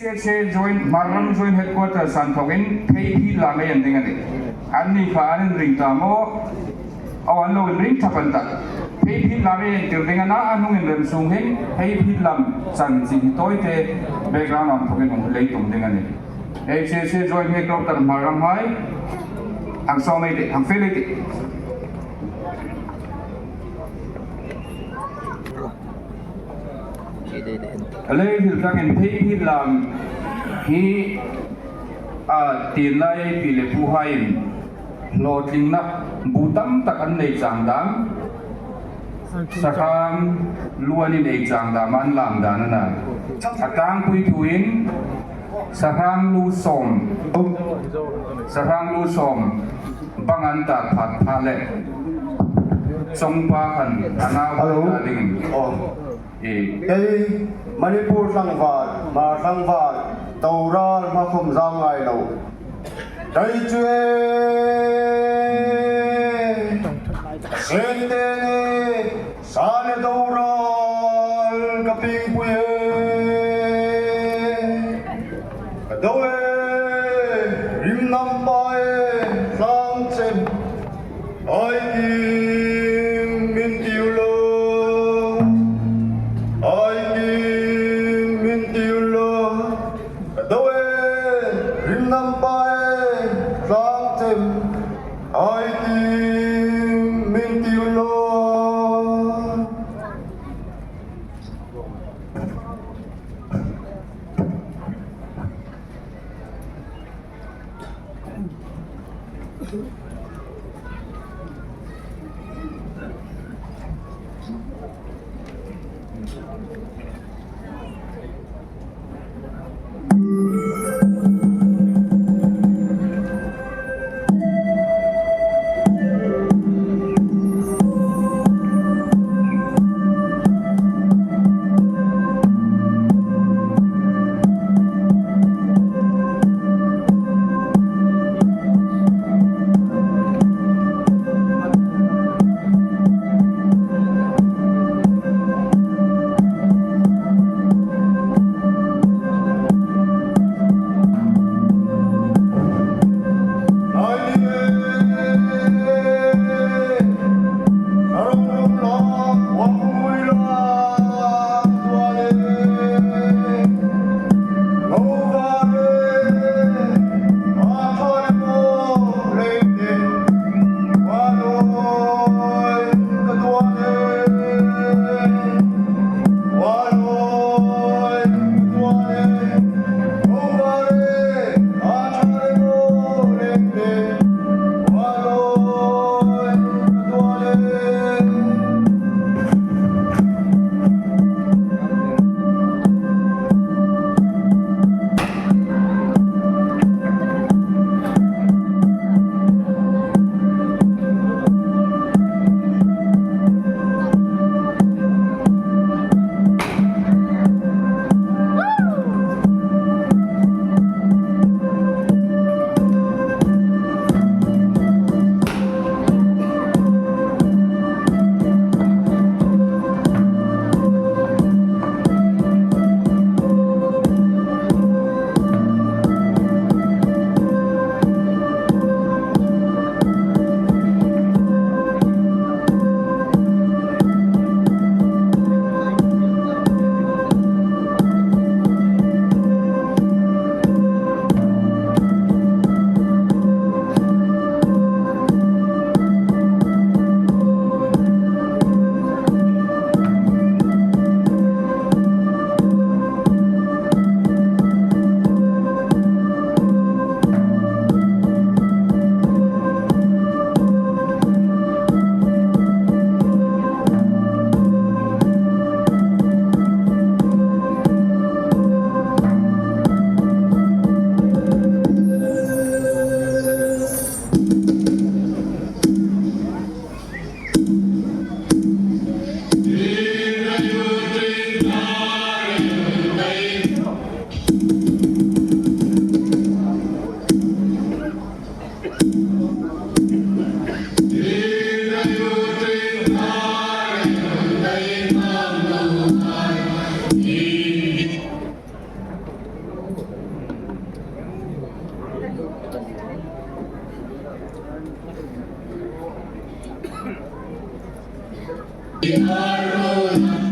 CSA joint Hmar joint headquarters san thokin Pheiphît la mai an dinga ni an ni kha an ring ta mo awan lo ring thapan ta Pheiphît la mai tir dinga na anung in rem sung hin Pheiphît lam san si toi te background on thokin on lei tum dinga ni CSA joint headquarters Hmar hai ang so mai de ang fe le ti lấy từ các ngành Pheiphît làm khi tiền này bị lệ phụ hai lột linh nắp bù tâm tắc ăn này chẳng đám sa khang luôn in này chẳng đám ăn làm đàn nè akang quy thuin sa khang lu som bang an ta phat lệ song pa khan ana đình cái Manipur sang vạt tàu ra mà không ra ngoài đâu đây chuyện sen tên san tàu ra cái pin quê đâu rim năm bay sang trên ai kim min tiêu lô Hmar